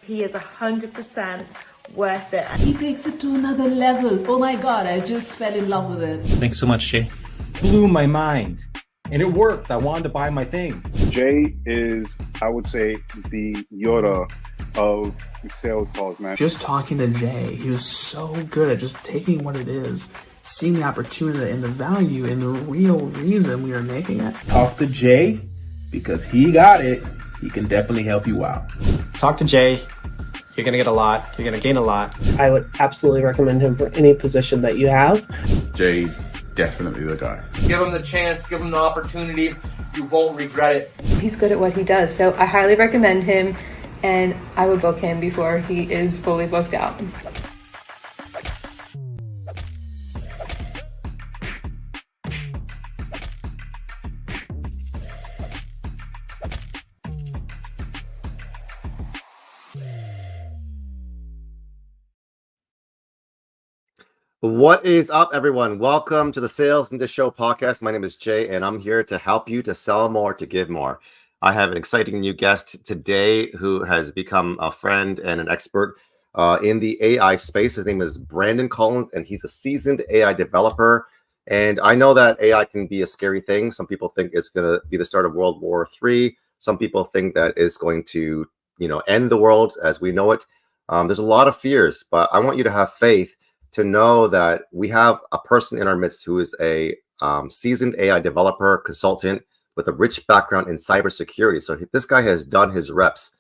He is 100% worth it. He takes it to another level. Oh my God, I just fell in love with it. Thanks so much, Jay. Blew my mind. And it worked. I wanted to buy my thing. Jay is, I would say, the Yoda of sales calls, man. Just talking to Jay, he was so good at just taking what it is, seeing the opportunity and the value and the real reason we are making it. Talk to Jay, because he got it. He can definitely help you out. Talk to Jay. You're going to get a lot. You're going to gain a lot. I would absolutely recommend him for any position that you have. Jay's definitely the guy. Give him the chance, give him the opportunity. You won't regret it. He's good at what he does, so I highly recommend him, and I would book him before he is fully booked out. What is up, everyone? Welcome to the Sales Ninja Show podcast. My name is Jay, and I'm here to help you to sell more, to give more. I have an exciting new guest today who has become a friend and an expert in the AI space. His name is Brandon Collins, and he's a seasoned AI developer. And I know that AI can be a scary thing. Some people think it's going to be the start of World War III. Some people think that it's going to, end the world as we know it. There's a lot of fears, but I want you to have faith to know that we have a person in our midst who is a seasoned AI developer, consultant with a rich background in cybersecurity. So this guy has done his reps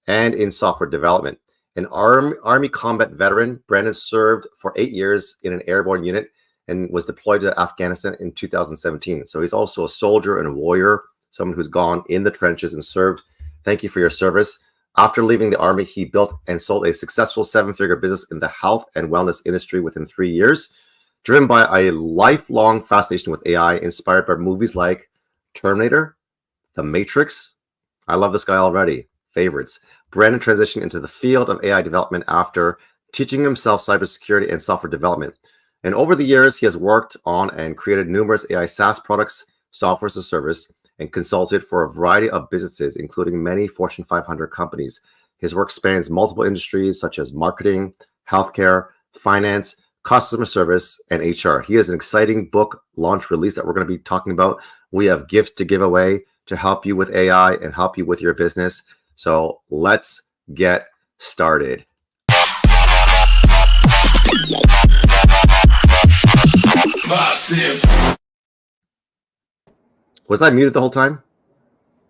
and in software development. An Army combat veteran, Brandon served for 8 years in an airborne unit and was deployed to Afghanistan in 2017. So he's also a soldier and a warrior, someone who's gone in the trenches and served. Thank you for your service. After leaving the Army, he built and sold a successful 7-figure business in the health and wellness industry within 3 years, driven by a lifelong fascination with AI, inspired by movies like Terminator, The Matrix. I love this guy already. Favorites. Brandon transitioned into the field of AI development after teaching himself cybersecurity and software development. And over the years, he has worked on and created numerous AI SaaS products, software as a service, and consulted for a variety of businesses, including many Fortune 500 companies. His work spans multiple industries such as marketing, healthcare, finance, customer service, and HR. He has an exciting book launch release that we're going to be talking about. We have gifts to give away to help you with AI and help you with your business. So let's get started. Was I muted the whole time?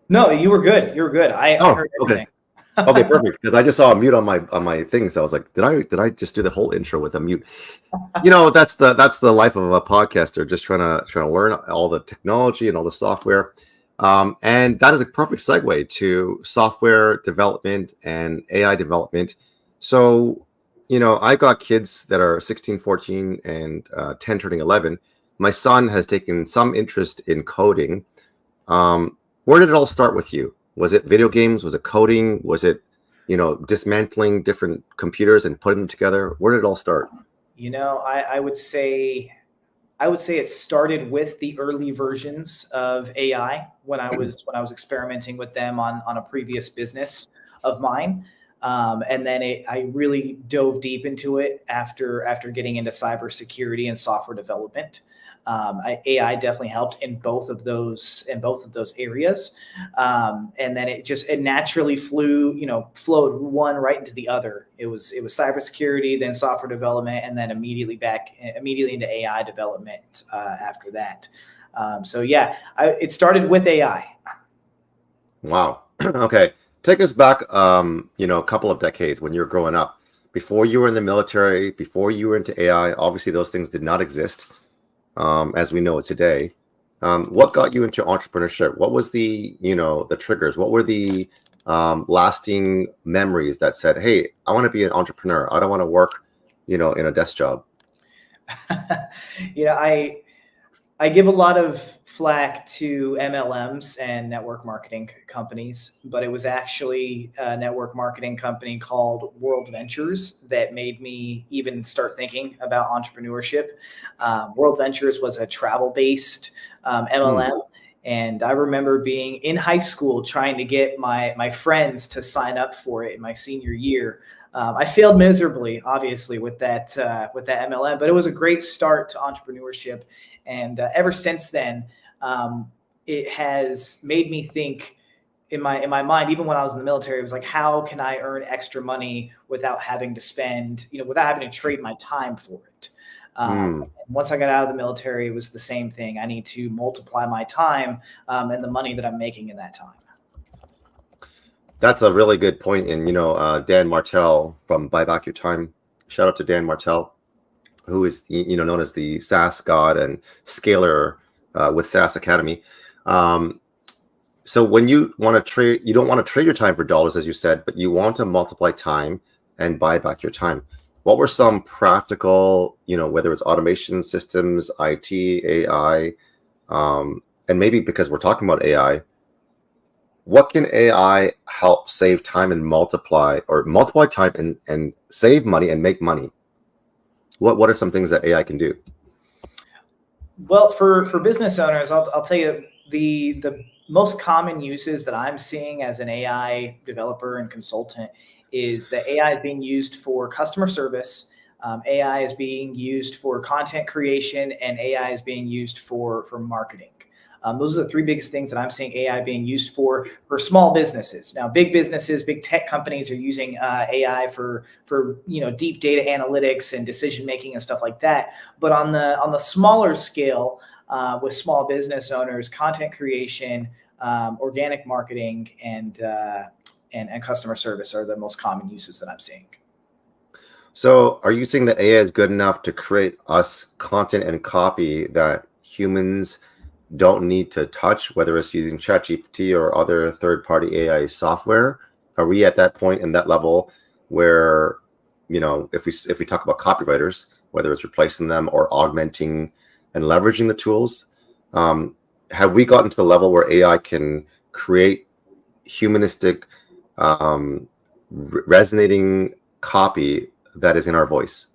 No, you were good. You were good. I heard everything. Okay, perfect. Because I just saw a mute on my thing, so I was like, did I just do the whole intro with a mute? That's the life of a podcaster, just trying to learn all the technology and all the software. And that is a perfect segue to software development and AI development. So, I've got kids that are 16, 14, and 10 turning 11. My son has taken some interest in coding. Where did it all start with you? Was it video games? Was it coding? Was it, dismantling different computers and putting them together? Where did it all start? I would say it started with the early versions of AI when I was experimenting with them on a previous business of mine. And then I really dove deep into it after getting into cybersecurity and software development. AI definitely helped in both of those areas. And then it naturally flowed one right into the other. It was cybersecurity, then software development, and then immediately into AI development after that. So yeah, it started with AI. Wow. Okay. Take us back, a couple of decades when you were growing up. Before you were in the military, before you were into AI, obviously those things did not exist as we know it today. What got you into entrepreneurship? What was the triggers? What were the lasting memories that said, hey, I want to be an entrepreneur. I don't want to work, in a desk job. I give a lot of flack to MLMs and network marketing companies, but it was actually a network marketing company called World Ventures that made me even start thinking about entrepreneurship. World Ventures was a travel-based MLM. And I remember being in high school trying to get my friends to sign up for it in my senior year. I failed miserably, obviously, with that MLM, but it was a great start to entrepreneurship. And ever since then, it has made me think in my mind, even when I was in the military, it was like, how can I earn extra money without having to spend, without having to trade my time for it? Once I got out of the military, it was the same thing. I need to multiply my time and the money that I'm making in that time. That's a really good point. And, Dan Martell from Buy Back Your Time, shout out to Dan Martell, who is, known as the SaaS god and scaler with SaaS Academy. So when you want to trade, you don't want to trade your time for dollars, as you said, but you want to multiply time and buy back your time. What were some practical, whether it's automation systems, IT, AI, and maybe because we're talking about AI, what can AI help save time and multiply time and save money and make money? What are some things that AI can do? Well, for business owners, I'll tell you the most common uses that I'm seeing as an AI developer and consultant is that AI is being used for customer service, AI is being used for content creation, and AI is being used for marketing. Those are the three biggest things that I'm seeing AI being used for small businesses. Now, big businesses, big tech companies are using AI for deep data analytics and decision making and stuff like that. But on the smaller scale, with small business owners, content creation, organic marketing, and customer service are the most common uses that I'm seeing. So, are you saying that AI is good enough to create us content and copy that humans don't need to touch, whether it's using ChatGPT or other third-party AI software? Are we at that point in that level where, if we talk about copywriters, whether it's replacing them or augmenting and leveraging the tools, have we gotten to the level where AI can create humanistic, resonating copy that is in our voice?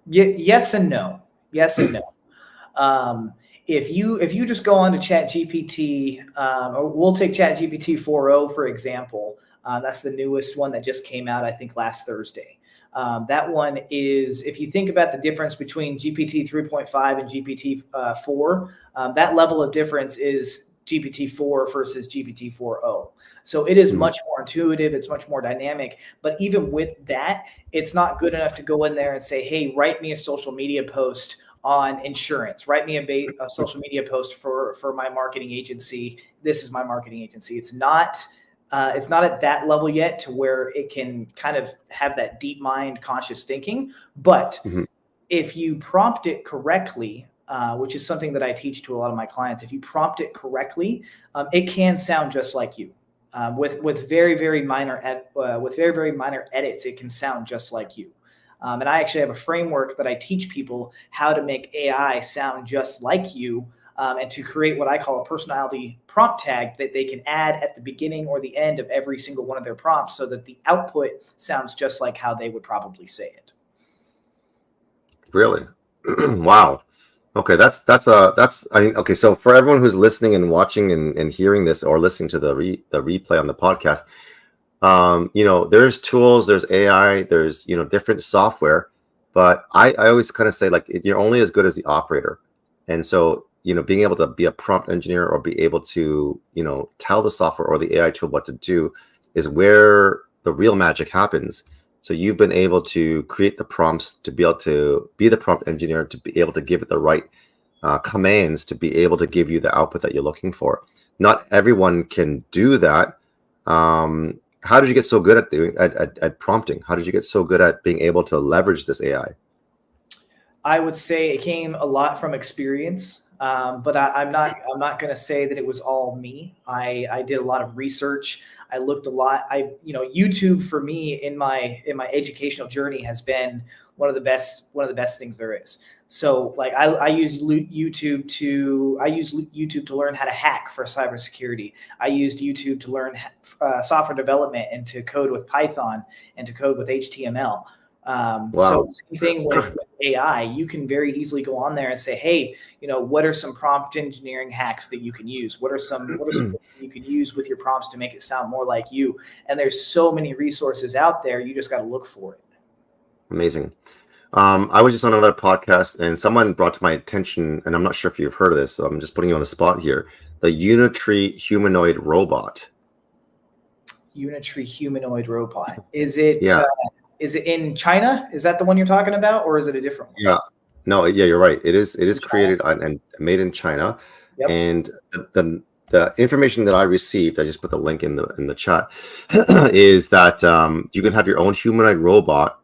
Yes and no. Yes and no. If you just go on to ChatGPT, or we'll take ChatGPT 4.0 for example. That's the newest one that just came out, I think, last Thursday. That one is, if you think about the difference between GPT 3.5 and GPT 4, that level of difference is GPT 4 versus GPT 4.0. So it is much more intuitive. It's much more dynamic. But even with that, it's not good enough to go in there and say, hey, write me a social media post on insurance. Write me a social media post for my marketing agency. This is my marketing agency. It's not at that level yet to where it can kind of have that deep mind conscious thinking. But if you prompt it correctly, which is something that I teach to a lot of my clients, if you prompt it correctly, it can sound just like you. With very, very minor edits, it can sound just like you. And I actually have a framework that I teach people how to make AI sound just like you, and to create what I call a personality prompt tag that they can add at the beginning or the end of every single one of their prompts so that the output sounds just like how they would probably say it. Really? Wow. Okay, okay, so for everyone who's listening and watching and hearing this or listening to the replay on the podcast, there's tools, there's AI, there's different software, but I always kind of say, like, you're only as good as the operator. And so being able to be a prompt engineer or be able to tell the software or the AI tool what to do is where the real magic happens. So you've been able to create the prompts to be able to be the prompt engineer, to be able to give it the right commands to be able to give you the output that you're looking for. Not everyone can do that. How did you get so good at doing at prompting? How did you get so good at being able to leverage this AI? I would say it came a lot from experience, but I'm not going to say that it was all me. I did a lot of research. I looked a lot. YouTube for me in my educational journey has been one of the best things there is. So like I use YouTube to learn how to hack for cybersecurity. I used YouTube to learn software development and to code with Python and to code with HTML. Wow. So same thing with AI. You can very easily go on there and say, hey, what are some prompt engineering hacks that you can use? What are some things you can use with your prompts to make it sound more like you? And there's so many resources out there. You just got to look for it. Amazing. I was just on another podcast and someone brought to my attention, and I'm not sure if you've heard of this, so I'm just putting you on the spot here, the Unitree humanoid robot. Unitree humanoid robot. Is it Yeah. Is it in China? Is that the one you're talking about, or is it a different one? Yeah. No, yeah, you're right. It is created and made in China. Yep. And the information that I received, I just put the link in the chat, is that you can have your own humanoid robot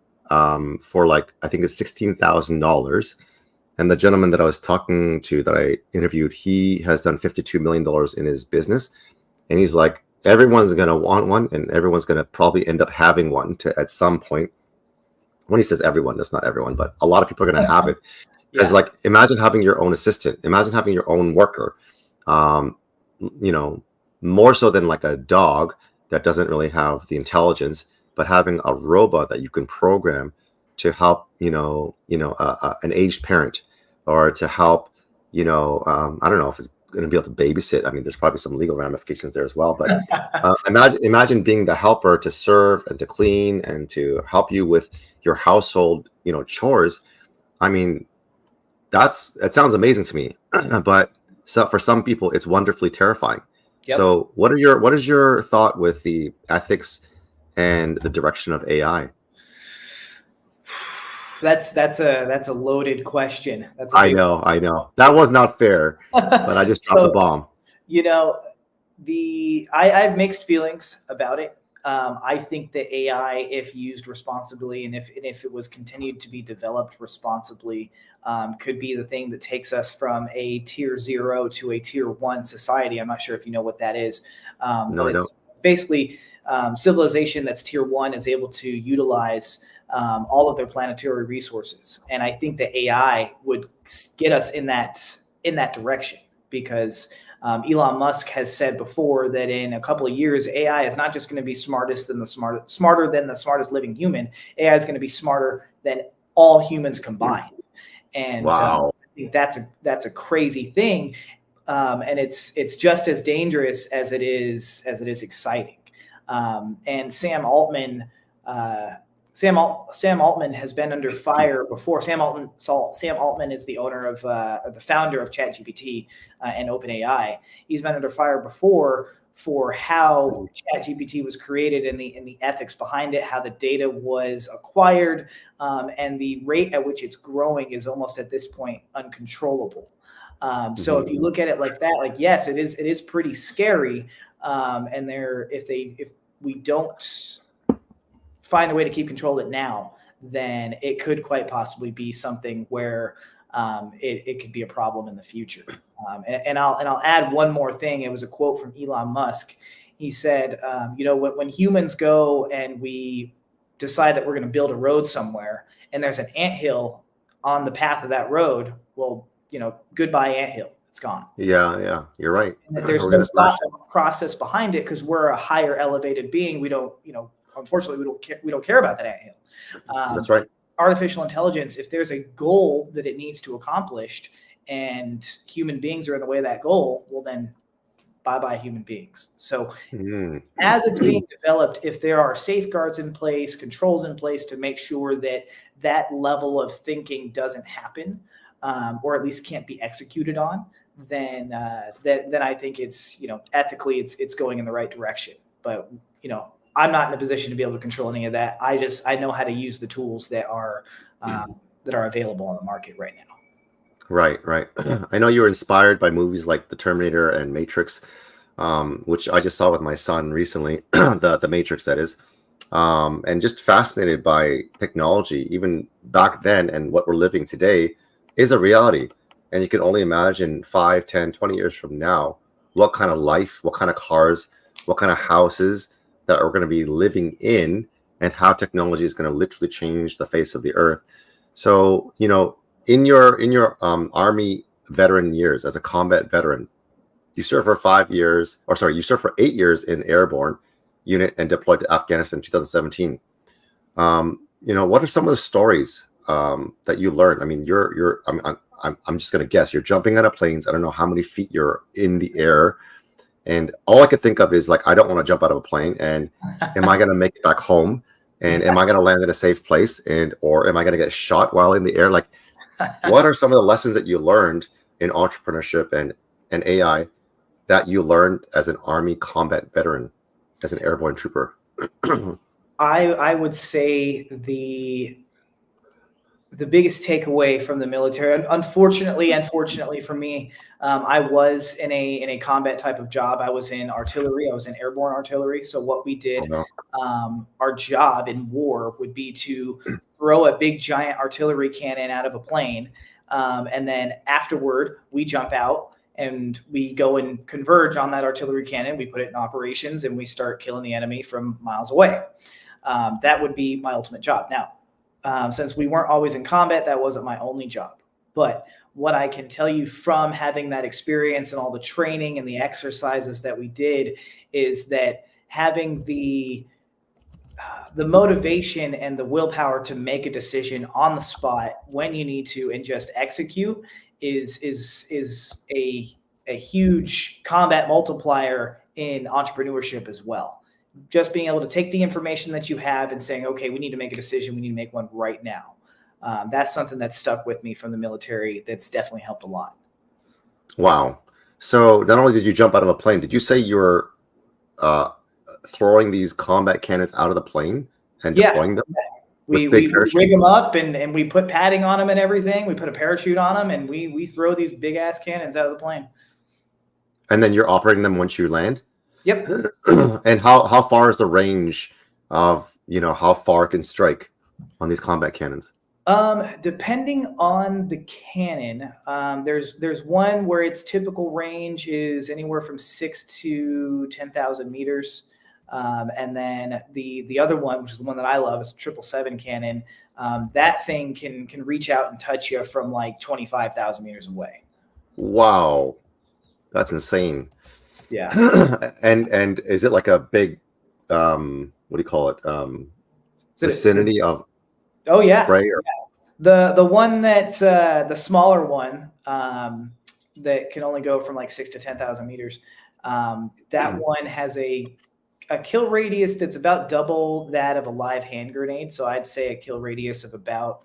for like, I think it's $16,000. And the gentleman that I was talking to, that I interviewed, he has done $52 million in his business. And he's like, everyone's going to want one, and everyone's going to probably end up having one at some point. When he says everyone, that's not everyone, but a lot of people are going to have it. Because like, imagine having your own assistant. Imagine having your own worker. More so than like a dog that doesn't really have the intelligence, but having a robot that you can program to help, an aged parent, or to help, I don't know if it's going to be able to babysit. I mean, there's probably some legal ramifications there as well. But imagine being the helper to serve and to clean and to help you with your household, chores. I mean, that sounds amazing to me. But for some people, it's wonderfully terrifying. Yep. So what is your thought with the ethics and the direction of AI? That's a loaded question. I know. That was not fair, but I just dropped the bomb. I have mixed feelings about it. I think that AI, if used responsibly, and if it was continued to be developed responsibly, could be the thing that takes us from a tier 0 to a tier 1 society. I'm not sure if you know what that is. No, I don't. Basically, civilization that's tier 1 is able to utilize all of their planetary resources, and I think that AI would get us in that direction, because Elon Musk has said before that in a couple of years, AI is not just going to be smarter than the smartest living human. AI is going to be smarter than all humans combined. And wow. I think that's a crazy thing, and it's just as dangerous as it is exciting. And Sam Altman has been under fire before. Sam Altman is the owner of the founder of ChatGPT and OpenAI. He's been under fire before for how ChatGPT was created and the ethics behind it, how the data was acquired, and the rate at which it's growing is almost at this point uncontrollable. So if you look at it like that, like, yes, it is pretty scary. And if we don't find a way to keep control of it now, then it could quite possibly be something where it could be a problem in the future. And I'll add one more thing. It was a quote from Elon Musk. He said, when humans go and we decide that we're going to build a road somewhere, and there's an anthill on the path of that road, well, goodbye anthill. It's gone. Yeah, you're right. There's no thought process behind it, because we're a higher elevated being. We don't, unfortunately, we don't care about that anthill. That's right. Artificial intelligence, if there's a goal that it needs to accomplish and human beings are in the way of that goal, well, then bye-bye human beings. So as it's being developed, if there are safeguards in place, controls in place to make sure that that level of thinking doesn't happen, or at least can't be executed on, then I think it's, ethically it's going in the right direction. But, I'm not in a position to be able to control any of that. I know how to use the tools that are available on the market right now. Right, right. I know you were inspired by movies like The Terminator and Matrix, which I just saw with my son recently, the Matrix that is, and just fascinated by technology, even back then, and what we're living today is a reality. And you can only imagine 5, 10, 20 years from now, what kind of life, what kind of cars, what kind of houses that we're going to be living in, and how technology is going to literally change the face of the earth. So, in your army veteran years as a combat veteran, you served for 5 years, or sorry, you served for 8 years in airborne unit and deployed to Afghanistan in 2017. What are some of the stories that you learned? I mean, I'm just gonna guess you're jumping out of planes. I don't know how many feet you're in the air, and all I could think of is like, I don't want to jump out of a plane, and am I gonna make it back home? And am I gonna land in a safe place? Or am I gonna get shot while in the air? Like, what are some of the lessons that you learned in entrepreneurship and AI that you learned as an Army combat veteran, as an airborne trooper? I would say the biggest takeaway from the military, unfortunately for me, I was in a combat type of job. I was in artillery. I was in airborne artillery. So what we did, Oh, no. our job in war would be to throw a big giant artillery cannon out of a plane, and then afterward we jump out and we go and converge on that artillery cannon. We put it in operations and we start killing the enemy from miles away. That would be my ultimate job. Now, since we weren't always in combat, that wasn't my only job. But what I can tell you from having that experience and all the training and the exercises that we did is that having the motivation and the willpower to make a decision on the spot when you need to and just execute is a huge combat multiplier in entrepreneurship as well. Just being able to take the information that you have and saying, okay, we need to make a decision. We need to make one right now. That's something that stuck with me from the military. That's definitely helped a lot. Wow. So not only did you jump out of a plane, did you say you were throwing these combat cannons out of the plane and deploying them? We rig them up and we put padding on them and everything. We put a parachute on them and we throw these big ass cannons out of the plane. And then you're operating them once you land? Yep. And how far is the range of, how far it can strike on these combat cannons? Depending on the cannon, there's one where its typical range is anywhere from 6 to 10,000 meters. And then the other one, which is the one that I love, is a 777 cannon. That thing can reach out and touch you from like 25,000 meters away. Wow. That's insane. Yeah. And is it like a big, what do you call it? Vicinity of spray? Or? Yeah. The one that the smaller one that can only go from like 6 to 10,000 meters. That one has a kill radius that's about double that of a live hand grenade. So I'd say a kill radius of about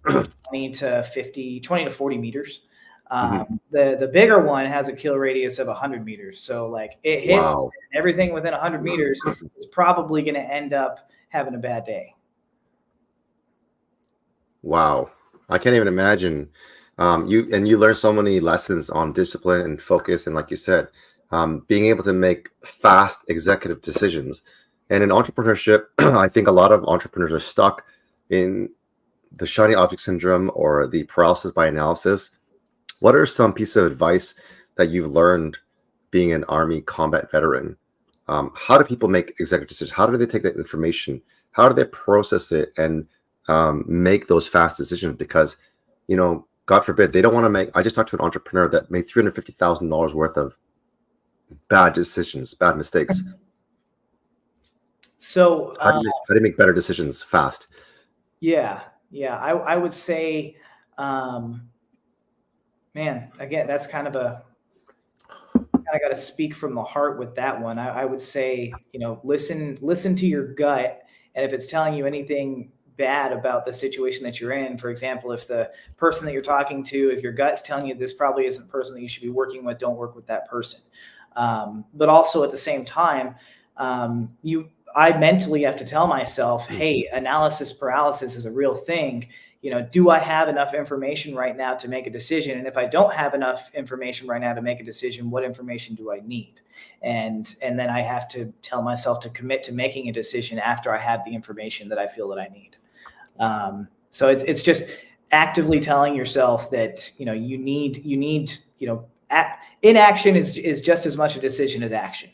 20 to 40 meters. The bigger one has a kill radius of 100 meters. So like it hits everything within 100 meters is probably going to end up having a bad day. Wow. I can't even imagine. You learn so many lessons on discipline and focus. And like you said, being able to make fast executive decisions. And in entrepreneurship, I think a lot of entrepreneurs are stuck in the shiny object syndrome or the paralysis by analysis. What are some pieces of advice that you've learned being an Army combat veteran? How do people make executive decisions? How do they take that information? How do they process it and make those fast decisions? Because, God forbid, they don't want to make. I just talked to an entrepreneur that made $350,000 worth of bad decisions, bad mistakes. So how do you make better decisions fast? Yeah. I would say, man, again, that's kind of I got to speak from the heart with that one. I would say, listen to your gut. And if it's telling you anything bad about the situation that you're in, for example, if the person that you're talking to, if your gut's telling you this probably isn't the person that you should be working with, don't work with that person. But also at the same time, I mentally have to tell myself, hey, analysis paralysis is a real thing. do I have enough information right now to make a decision? And if I don't have enough information right now to make a decision, what information do I need? And then I have to tell myself to commit to making a decision after I have the information that I feel that I need. So it's just actively telling yourself that, you need, inaction is just as much a decision as action.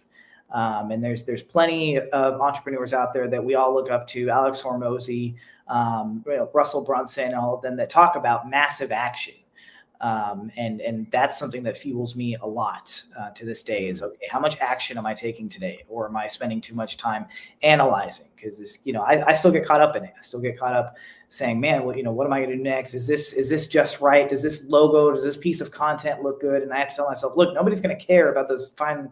And there's plenty of entrepreneurs out there that we all look up to, Alex Hormozy, Russell Brunson, all of them that talk about massive action. And that's something that fuels me a lot to this day is, okay, how much action am I taking today? Or am I spending too much time analyzing? Because I still get caught up in it. I still get caught up saying, man, well, what am I going to do next? Is this just right? Does this logo, does this piece of content look good? And I have to tell myself, look, nobody's going to care about those fine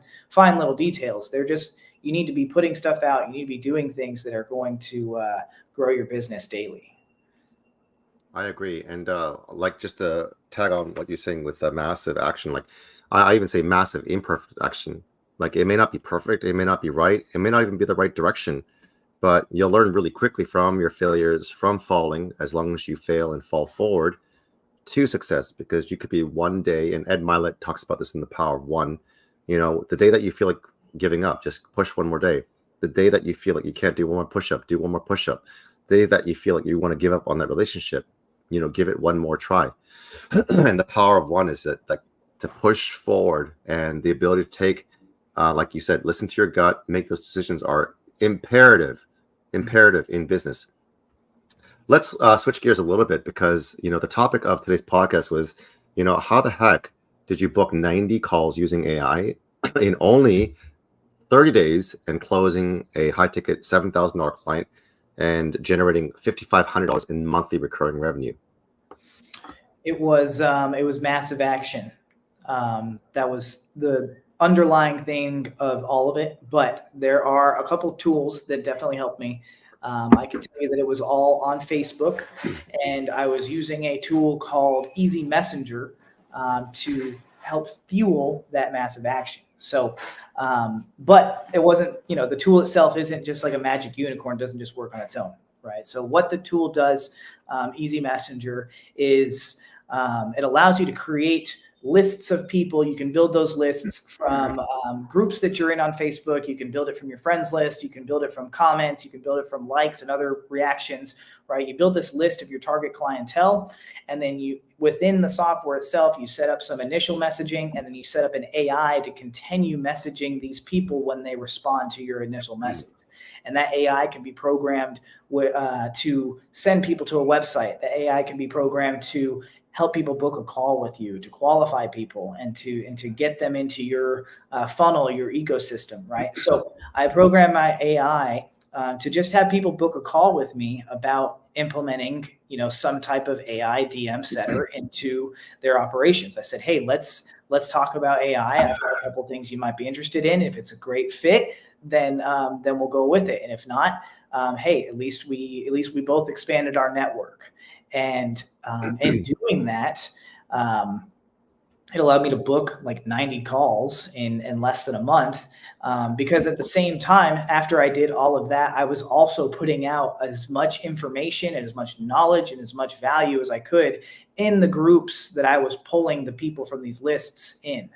little details. You need to be putting stuff out. You need to be doing things that are going to grow your business daily. I agree. And like just to tag on what you're saying with massive action, like I even say massive imperfect action. Like it may not be perfect, it may not be right, it may not even be the right direction, but you'll learn really quickly from your failures, from falling, as long as you fail and fall forward to success, because you could be one day, and Ed Milet talks about this in The Power of One, the day that you feel like giving up, just push one more day. The day that you feel like you can't do one more push-up, do one more push-up. The day that you feel like you want to give up on that relationship, give it one more try. And the power of one is that, like, to push forward, and the ability to take, like you said, listen to your gut, make those decisions are imperative in business. Let's switch gears a little bit, because the topic of today's podcast was, how the heck did you book 90 calls using AI in only 30 days and closing a high ticket $7,000 client and generating $5,500 in monthly recurring revenue? It was massive action. That was the underlying thing of all of it, but there are a couple of tools that definitely helped me. I can tell you that it was all on Facebook, and I was using a tool called Easy Messenger to help fuel that massive action. So, but it wasn't, the tool itself isn't just like a magic unicorn, doesn't just work on its own, right? So what the tool does, Easy Messenger, is it allows you to create lists of people. You can build those lists from groups that you're in on Facebook. You can build it from your friends list. You can build it from comments. You can build it from likes and other reactions, right? You build this list of your target clientele, and then within the software itself, you set up some initial messaging, and then you set up an AI to continue messaging these people when they respond to your initial message. And that AI can be programmed to send people to a website. The AI can be programmed to help people book a call with you, to qualify people, and to get them into your funnel, your ecosystem, right? So I program my AI to just have people book a call with me about implementing, some type of AI DM setter into their operations. I said, hey, let's talk about AI. I've got a couple things you might be interested in. If it's a great fit, then we'll go with it. And if not, hey, at least we both expanded our network. And in doing that, it allowed me to book like 90 calls in less than a month, because at the same time, after I did all of that, I was also putting out as much information and as much knowledge and as much value as I could in the groups that I was pulling the people from these lists in.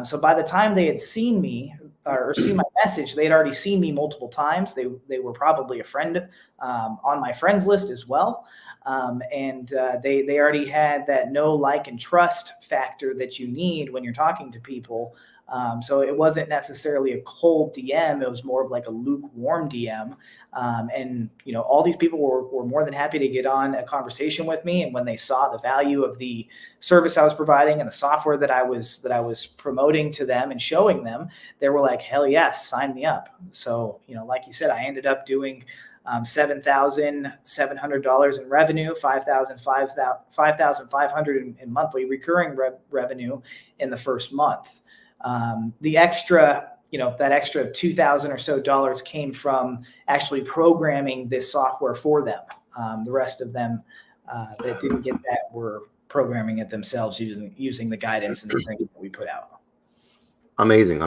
So by the time they had seen me or seen my message, they had already seen me multiple times. They were probably a friend on my friends list as well. And they already had that know, like, and trust factor that you need when you're talking to people. So it wasn't necessarily a cold DM. It was more of like a lukewarm DM. And, all these people were more than happy to get on a conversation with me. And when they saw the value of the service I was providing and the software that I was promoting to them and showing them, they were like, hell yes, sign me up. So, like you said, I ended up doing $7,700 in revenue, $5,500 in monthly recurring revenue in the first month. The extra, that extra $2,000 or so came from actually programming this software for them. The rest of them that didn't get that were programming it themselves using the guidance and the training that we put out. Amazing.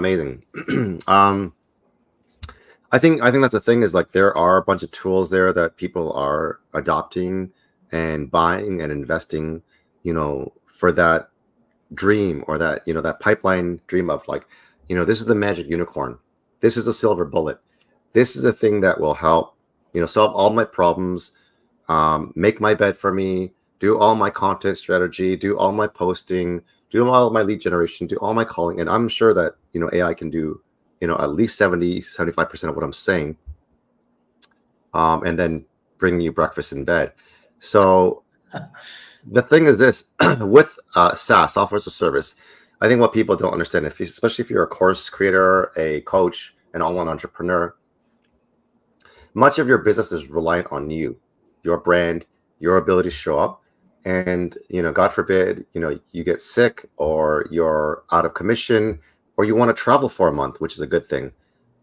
I think that's the thing, is like there are a bunch of tools there that people are adopting and buying and investing, for that dream, or that, that pipeline dream of, like, this is the magic unicorn. This is a silver bullet. This is a thing that will help, solve all my problems, make my bed for me, do all my content strategy, do all my posting, do all my lead generation, do all my calling. And I'm sure that, AI can do, at least 70-75% of what I'm saying. And then bring you breakfast in bed. So the thing is this, with SaaS, software as a service, I think what people don't understand, especially if you're a course creator, a coach, an online entrepreneur, much of your business is reliant on you, your brand, your ability to show up. And, God forbid, you get sick, or you're out of commission, or you want to travel for a month, which is a good thing.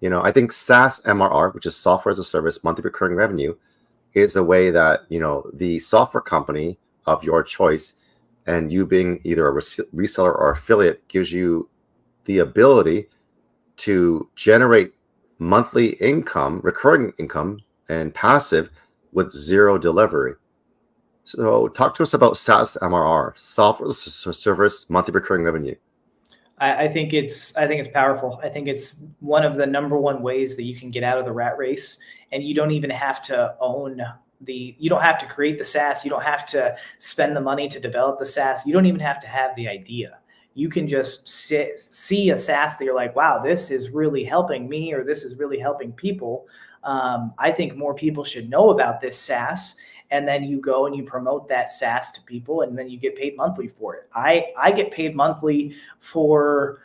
I think SaaS MRR, which is software as a service, monthly recurring revenue, is a way that, the software company of your choice, and you being either a reseller or affiliate, gives you the ability to generate monthly income, recurring income, and passive with zero delivery. So talk to us about SaaS MRR, software as a service, monthly recurring revenue. I think it's powerful. I think it's one of the number one ways that you can get out of the rat race, and you don't even have to you don't have to create the SaaS. You don't have to spend the money to develop the SaaS. You don't even have to have the idea. You can just see a SaaS that you're like, wow, this is really helping me, or this is really helping people. I think more people should know about this SaaS. And then you go and you promote that SaaS to people, and then you get paid monthly for it. I get paid monthly for,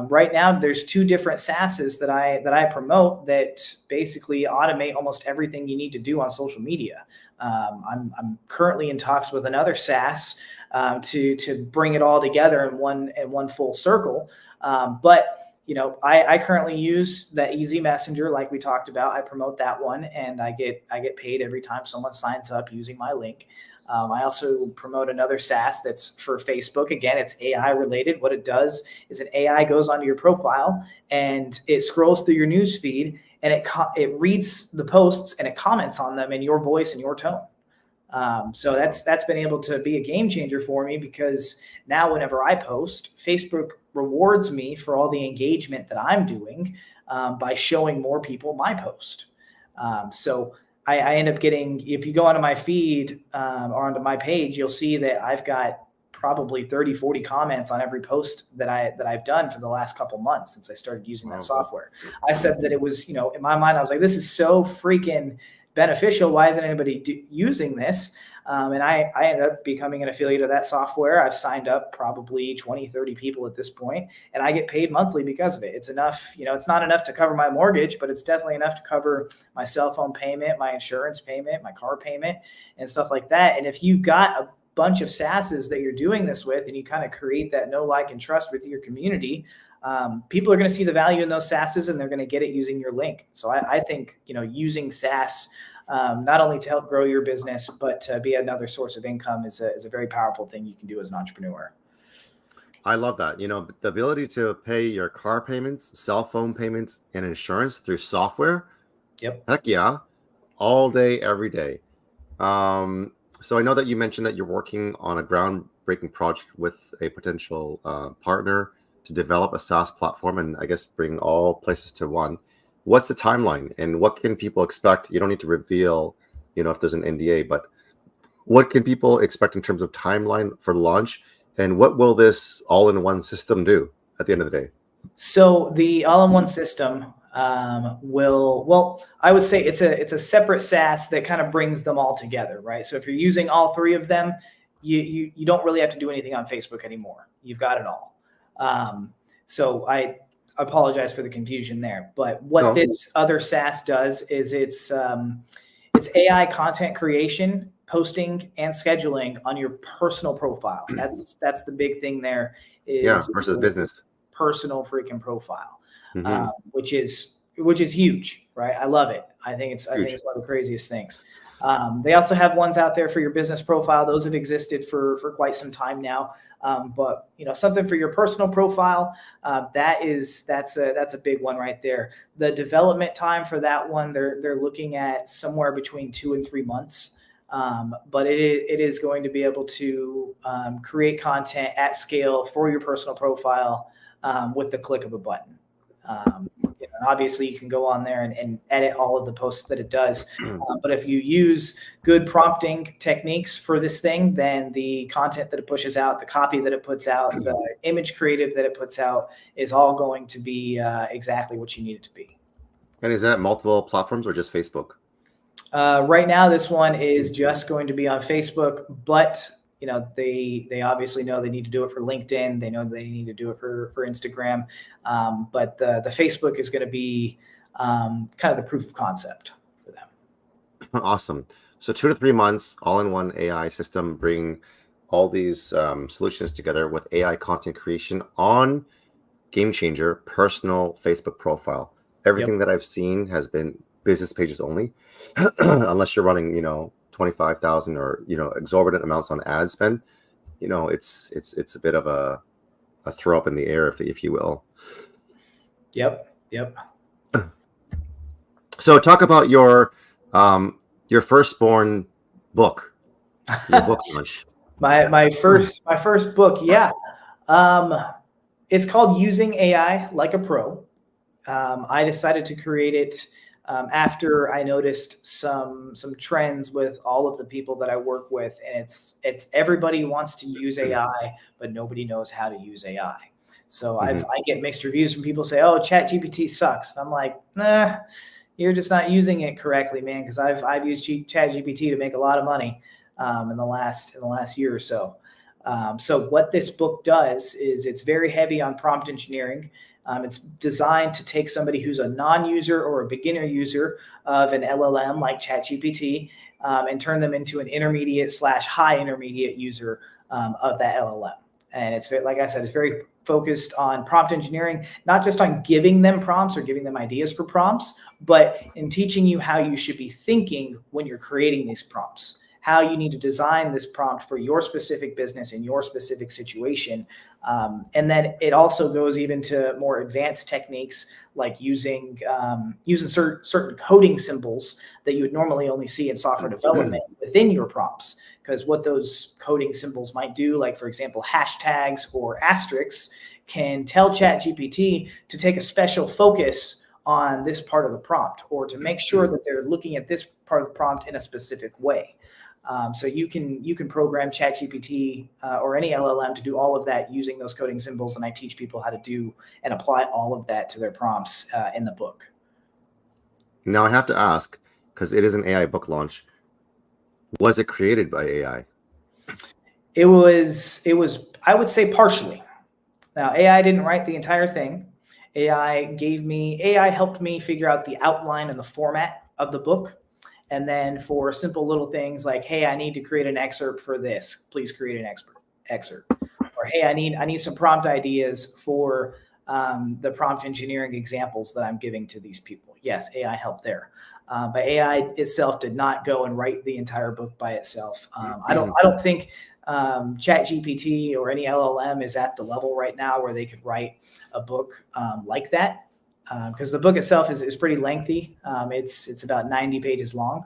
right now, there's 2 different SaaSes that I promote that basically automate almost everything you need to do on social media. I'm currently in talks with another SaaS to bring it all together in one full circle. But I currently use the Easy Messenger, like we talked about. I promote that one, and I get paid every time someone signs up using my link. I also promote another SaaS that's for Facebook. Again, it's AI related. What it does is an AI goes onto your profile, and it scrolls through your news feed, and it reads the posts, and it comments on them in your voice and your tone. So that's been able to be a game changer for me, because now whenever I post, Facebook rewards me for all the engagement that I'm doing by showing more people my post. So I end up getting, if you go onto my feed or onto my page, you'll see that I've got probably 30, 40 comments on every post that I've done for the last couple months since I started using that software. I said that it was, in my mind, I was like, this is so freaking beneficial. Why isn't anybody using this? And I ended up becoming an affiliate of that software. I've signed up probably 20, 30 people at this point, and I get paid monthly because of it. It's enough, it's not enough to cover my mortgage, but it's definitely enough to cover my cell phone payment, my insurance payment, my car payment, and stuff like that. And if you've got a bunch of SaaSes that you're doing this with, and you kind of create that know, like, and trust with your community, people are going to see the value in those SaaSes, and they're going to get it using your link. So I think, using SaaS, not only to help grow your business, but to be another source of income is a very powerful thing you can do as an entrepreneur. I love that. The ability to pay your car payments, cell phone payments, and insurance through software. Yep. Heck yeah. All day, every day. So I know that you mentioned that you're working on a groundbreaking project with a potential partner to develop a SaaS platform, and I guess bring all places to one. What's the timeline, and what can people expect? You don't need to reveal, if there's an NDA, but what can people expect in terms of timeline for launch, and what will this all-in-one system do at the end of the day? So the all-in-one system I would say it's a separate SaaS that kind of brings them all together, right? So if you're using all 3 of them, you don't really have to do anything on Facebook anymore. You've got it all. So I apologize for the confusion there, but what this other SaaS does is it's AI content creation, posting, and scheduling on your personal profile. That's the big thing there. Versus business. Personal freaking profile, which is huge, right? I love it. I think it's one of the craziest things. They also have ones out there for your business profile. Those have existed for quite some time now. But something for your personal profile, that's a big one right there. The development time for that one, they're looking at somewhere between 2 and 3 months. But it is going to be able to create content at scale for your personal profile with the click of a button. Obviously, you can go on there and edit all of the posts that it does. But if you use good prompting techniques for this thing, then the content that it pushes out, the copy that it puts out, the image creative that it puts out is all going to be exactly what you need it to be. And is that multiple platforms or just Facebook? Right now, this one is just going to be on Facebook, but they obviously know they need to do it for LinkedIn. They know they need to do it for Instagram. But the Facebook is going to be kind of the proof of concept for them. Awesome. So 2 to 3 months, all-in-one AI system, bring all these solutions together with AI content creation on Game Changer personal Facebook profile. Everything that I've seen has been business pages only, unless you're running, 25,000 or, exorbitant amounts on ad spend. It's a bit of a throw up in the air, if you will. Yep. So talk about your firstborn book, your book launch. My first book. Yeah. It's called Using AI Like a Pro. I decided to create it after I noticed some trends with all of the people that I work with, and it's everybody wants to use AI, but nobody knows how to use AI. So I get mixed reviews from people say, "Oh, ChatGPT sucks." And I'm like, "Nah, you're just not using it correctly, man." Because I've used ChatGPT to make a lot of money in the last year or so. So what this book does is it's very heavy on prompt engineering. It's designed to take somebody who's a non-user or a beginner user of an LLM like ChatGPT and turn them into an intermediate/high intermediate user of that LLM. And it's like I said, it's very focused on prompt engineering, not just on giving them prompts or giving them ideas for prompts, but in teaching you how you should be thinking when you're creating these prompts, how you need to design this prompt for your specific business in your specific situation. And then it also goes even to more advanced techniques like using certain coding symbols that you would normally only see in software development within your prompts. Because what those coding symbols might do, like for example, hashtags or asterisks, can tell ChatGPT to take a special focus on this part of the prompt, or to make sure that they're looking at this part of the prompt in a specific way. So you can program ChatGPT or any LLM to do all of that using those coding symbols, and I teach people how to do and apply all of that to their prompts in the book. Now I have to ask, because it is an AI book launch, was it created by AI? It was I would say partially. Now AI didn't write the entire thing. AI helped me figure out the outline and the format of the book. And then for simple little things like, hey, I need to create an excerpt for this, please create an excerpt. Or hey, I need some prompt ideas for the prompt engineering examples that I'm giving to these people. Yes, AI helped there. But AI itself did not go and write the entire book by itself. I don't think ChatGPT or any LLM is at the level right now where they could write a book like that. Because the book itself is pretty lengthy. It's about 90 pages long,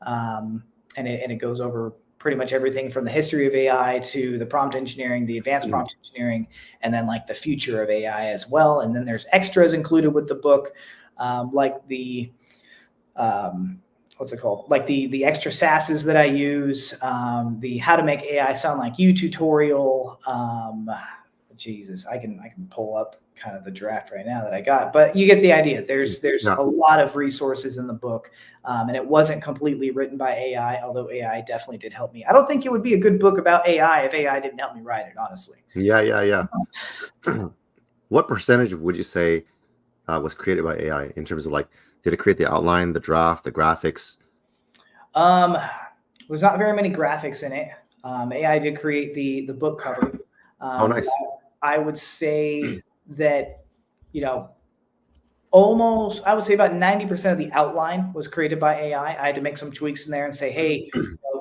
and it goes over pretty much everything from the history of AI to the prompt engineering, the advanced prompt engineering, and then like the future of AI as well. And then there's extras included with the book, like the what's it called? Like the extra sasses that I use, the how to make AI sound like you tutorial. Jesus, I can pull up kind of the draft right now that I got, but you get the idea. There's a lot of resources in the book, and it wasn't completely written by AI, although AI definitely did help me. I don't think it would be a good book about AI if AI didn't help me write it, honestly. Yeah. What percentage would you say was created by AI in terms of like, did it create the outline, the draft, the graphics? There's not very many graphics in it. AI did create the book cover. Oh, nice. I would say that, almost, I would say about 90% of the outline was created by AI. I had to make some tweaks in there and say, hey,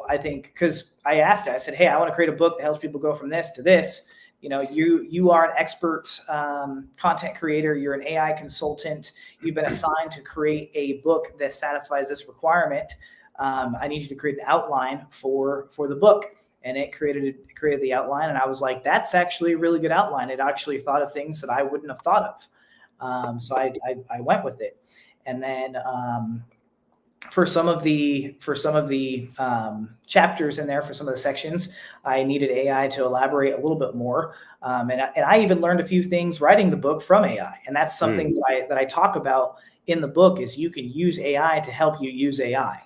I think, because I asked it, I said, hey, I want to create a book that helps people go from this to this. You are an expert content creator. You're an AI consultant. You've been assigned to create a book that satisfies this requirement. I need you to create an outline for the book. And it created the outline. And I was like, that's actually a really good outline. It actually thought of things that I wouldn't have thought of. So I went with it. And then for some of the chapters in there, for some of the sections, I needed AI to elaborate a little bit more. And I even learned a few things writing the book from AI. And that's something that I talk about in the book, is you can use AI to help you use AI.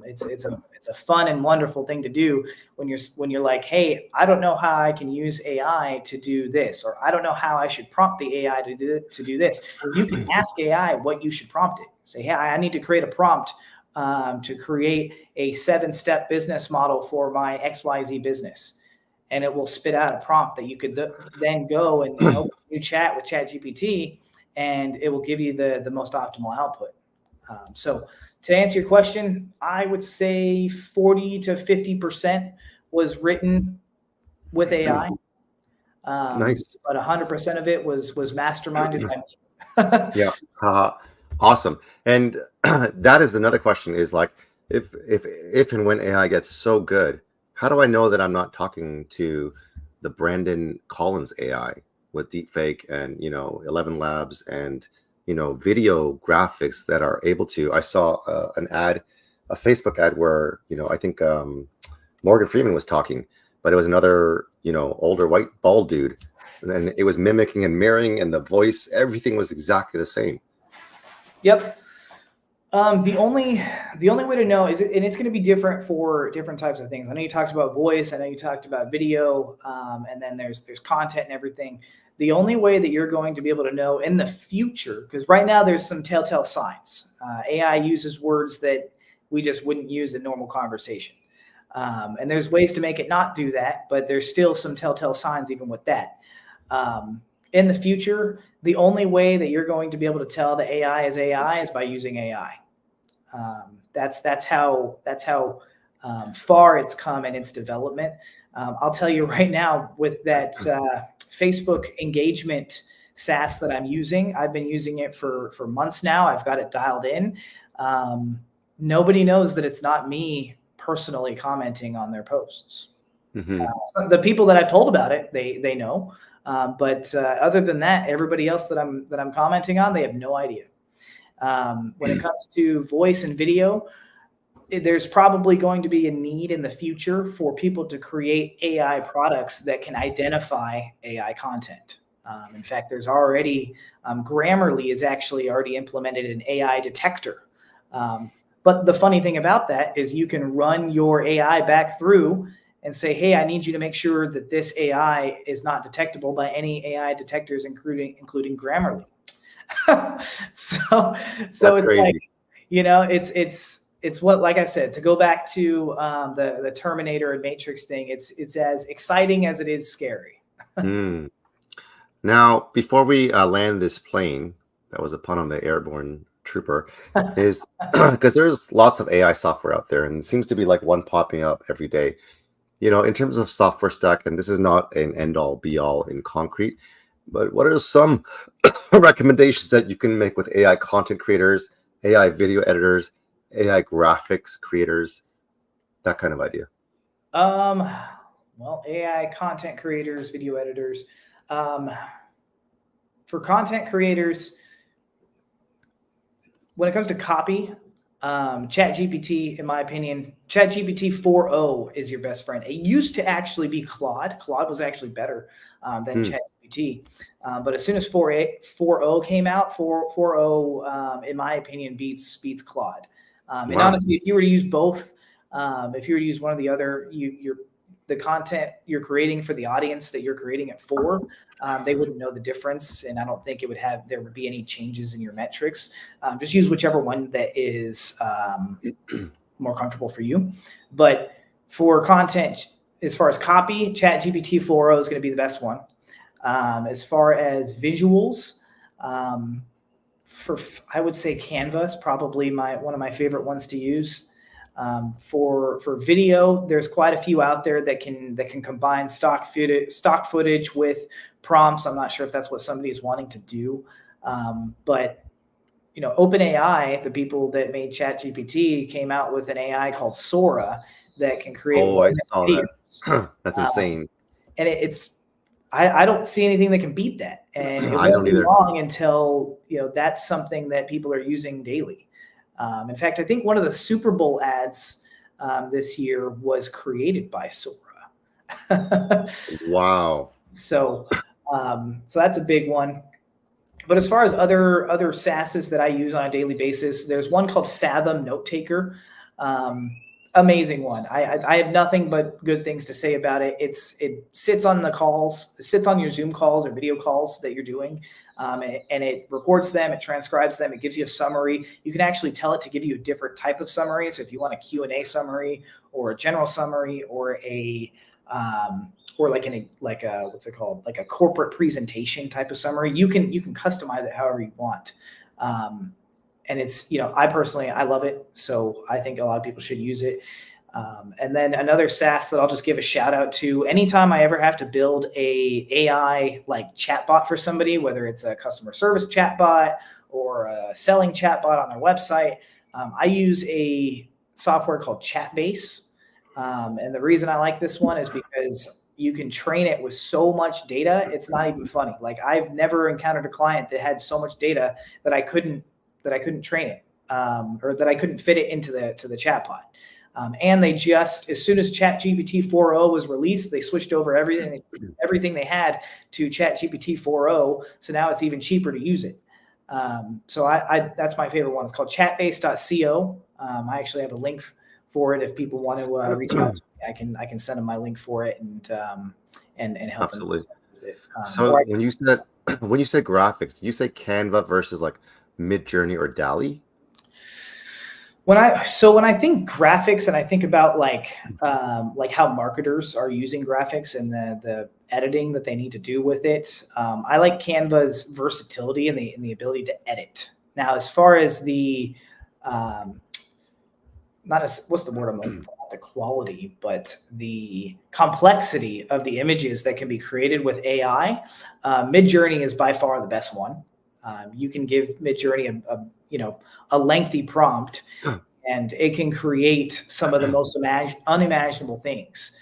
It's a fun and wonderful thing to do when you're like, hey, I don't know how I can use AI to do this, or I don't know how I should prompt the AI to do this. You can ask AI what you should prompt it. Say, hey, I need to create a prompt to create a 7-step business model for my XYZ business, and it will spit out a prompt that you could then go and open a new chat with ChatGPT, and it will give you the most optimal output. So to answer your question, I would say 40 to 50% was written with AI. Nice. But 100% of it was masterminded by me. Yeah. Awesome. And that is another question, is like, if and when AI gets so good, how do I know that I'm not talking to the Brandon Collins AI with deepfake and, 11 Labs and, video graphics that are able to? I saw an ad, a Facebook ad where, I think Morgan Freeman was talking, but it was another, older white bald dude. And then it was mimicking and mirroring, and the voice, everything was exactly the same. Yep. The only way to know is, and it's going to be different for different types of things. I know you talked about voice. I know you talked about video, and then there's content and everything. The only way that you're going to be able to know in the future, because right now there's some telltale signs. AI uses words that we just wouldn't use in normal conversation. And there's ways to make it not do that, but there's still some telltale signs even with that. In the future, the only way that you're going to be able to tell the AI is by using AI. That's how far it's come in its development. I'll tell you right now, with that Facebook engagement SaaS that I'm using, I've been using it for months now. I've got it dialed in. Nobody knows that it's not me personally commenting on their posts. The people that I've told about it, they know. But other than that, everybody else that I'm commenting on, they have no idea. When it comes to voice and video, there's probably going to be a need in the future for people to create AI products that can identify AI content. In fact, there's already Grammarly is actually already implemented an AI detector. But the funny thing about that is you can run your AI back through and say, hey, I need you to make sure that this AI is not detectable by any AI detectors, including Grammarly. so it's crazy. Like, it's what, like I said, to go back to the Terminator and Matrix thing, it's as exciting as it is scary. Now, before we land this plane, that was a pun on the airborne trooper, is because there's lots of AI software out there, and it seems to be like one popping up every day. In terms of software stack, and this is not an end-all be-all in concrete, but what are some recommendations that you can make with AI content creators, AI video editors, AI graphics creators, that kind of idea? Well, AI content creators, video editors. For content creators, when it comes to copy, ChatGPT, in my opinion, ChatGPT 4.0 is your best friend. It used to actually be Claude. Claude was actually better than ChatGPT. But as soon as 4.0 came out, 4.0, in my opinion, beats Claude. And honestly, if you were to use both, if you were to use one or the other, the content you're creating for the audience that you're creating it for, they wouldn't know the difference, and I don't think there would be any changes in your metrics. Just use whichever one that is more comfortable for you. But for content, as far as copy, ChatGPT 4.0 is going to be the best one. As far as visuals, I would say Canva is probably one of my favorite ones to use. For video, there's quite a few out there that can combine stock footage with prompts. I'm not sure if that's what somebody's wanting to do, but OpenAI, the people that made ChatGPT, came out with an AI called Sora that can create Oh, I 1 minute saw videos. that. That's insane. And I don't see anything that can beat that. And it I don't won't be either. long until that's something that people are using daily. In fact, I think one of the Super Bowl ads this year was created by Sora. Wow. So that's a big one. But as far as other SaaSes that I use on a daily basis, there's one called Fathom Note Taker. Amazing one. I have nothing but good things to say about it. It sits on your Zoom calls or video calls that you're doing, and it records them, it transcribes them, it gives you a summary. You can actually tell it to give you a different type of summary. So if you want a Q&A summary or a general summary or like a what's it called, like a corporate presentation type of summary, you can customize it however you want. And it's, I love it. So I think a lot of people should use it. And then another SaaS that I'll just give a shout out to, anytime I ever have to build a AI like chatbot for somebody, whether it's a customer service chatbot or a selling chatbot on their website, I use a software called Chatbase. And the reason I like this one is because you can train it with so much data. It's not even funny. Like, I've never encountered a client that had so much data that I couldn't train it, or that I couldn't fit it into the chatbot. And they just, as soon as ChatGPT 4.0 was released, they switched over everything they had to ChatGPT 4.0. So now it's even cheaper to use it. So that's my favorite one. It's called chatbase.co. I actually have a link for it if people want to reach out to me. I can send them my link for it and help Absolutely. them with it. So when you said graphics, did you say Canva versus like Midjourney or DALL-E? When I think graphics and I think about like how marketers are using graphics and the editing that they need to do with it, I like Canva's versatility and the ability to edit. Now, as far as the what's the word I'm looking for? Not the quality, but the complexity of the images that can be created with AI, Midjourney is by far the best one. You can give Midjourney a lengthy prompt, and it can create some of the most unimaginable things.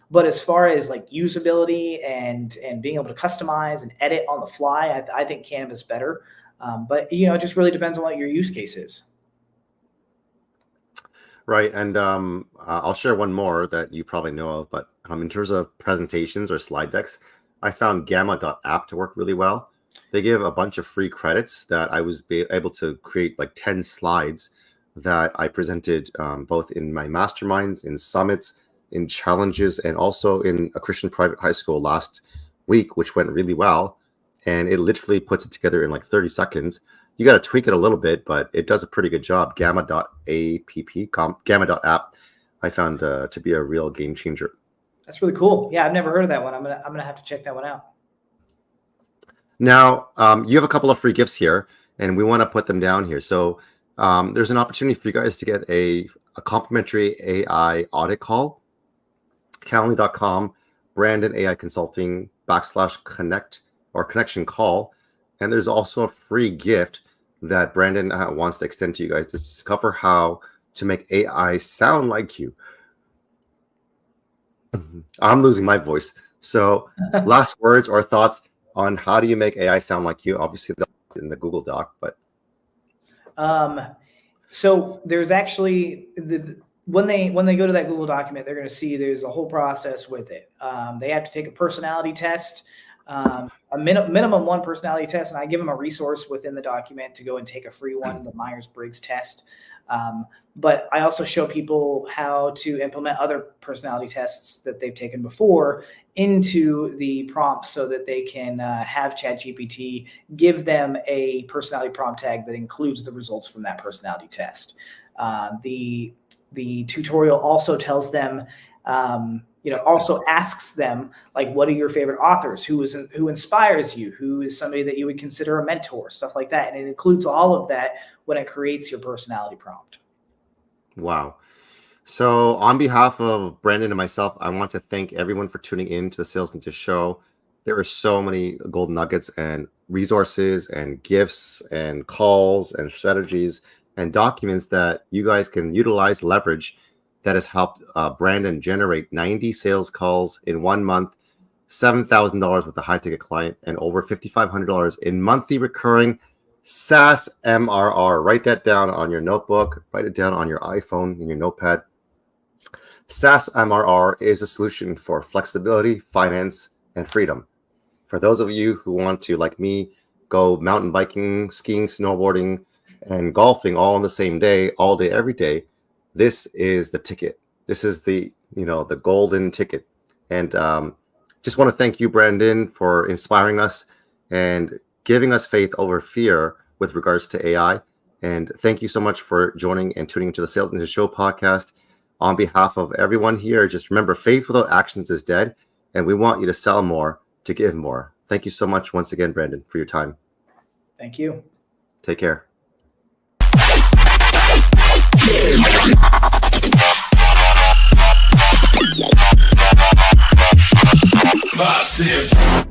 But as far as like usability and being able to customize and edit on the fly, I think Canva's better. But it just really depends on what your use case is. Right. And I'll share one more that you probably know of, but in terms of presentations or slide decks, I found gamma.app to work really well. They give a bunch of free credits that I was able to create like 10 slides that I presented both in my masterminds, in summits, in challenges, and also in a Christian private high school last week, which went really well. And it literally puts it together in like 30 seconds. You got to tweak it a little bit, but it does a pretty good job. Gamma.app I found to be a real game changer. That's really cool. Yeah, I've never heard of that one. I'm gonna have to check that one out. Now, you have a couple of free gifts here, and we want to put them down here. So there's an opportunity for you guys to get a complimentary AI audit call. Calendly.com, Brandon AI Consulting /connect or connection call. And there's also a free gift that Brandon wants to extend to you guys to discover how to make AI sound like you. I'm losing my voice. So last words or thoughts on how do you make AI sound like you? Obviously in the Google Doc, but so there's actually when they go to that Google document, they're going to see there's a whole process with it. They have to take a personality test, a minimum one personality test, and I give them a resource within the document to go and take a free one, the Myers-Briggs test. But I also show people how to implement other personality tests that they've taken before into the prompt so that they can have ChatGPT give them a personality prompt tag that includes the results from that personality test. The tutorial also tells them, also asks them, like, what are your favorite authors? Who inspires you? Who is somebody that you would consider a mentor? Stuff like that. And it includes all of that when it creates your personality prompt. Wow. So on behalf of Brandon and myself, I want to thank everyone for tuning in to the Sales Ninja Show. There are so many golden nuggets and resources and gifts and calls and strategies and documents that you guys can utilize, leverage, that has helped Brandon generate 90 sales calls in 1 month, $7,000 with a high ticket client, and over $5,500 in monthly recurring SaaS MRR. Write that down on your notebook, write it down on your iPhone, in your notepad. SaaS MRR is a solution for flexibility, finance, and freedom. For those of you who want to, like me, go mountain biking, skiing, snowboarding, and golfing all on the same day, all day, every day, this is the ticket. This is the golden ticket. And just want to thank you, Brandon, for inspiring us and giving us faith over fear with regards to AI. And thank you so much for joining and tuning into the Sales Ninja Show podcast. On behalf of everyone here, just remember, faith without actions is dead, and we want you to sell more, to give more. Thank you so much once again, Brandon, for your time. Thank you. Take care. Massive.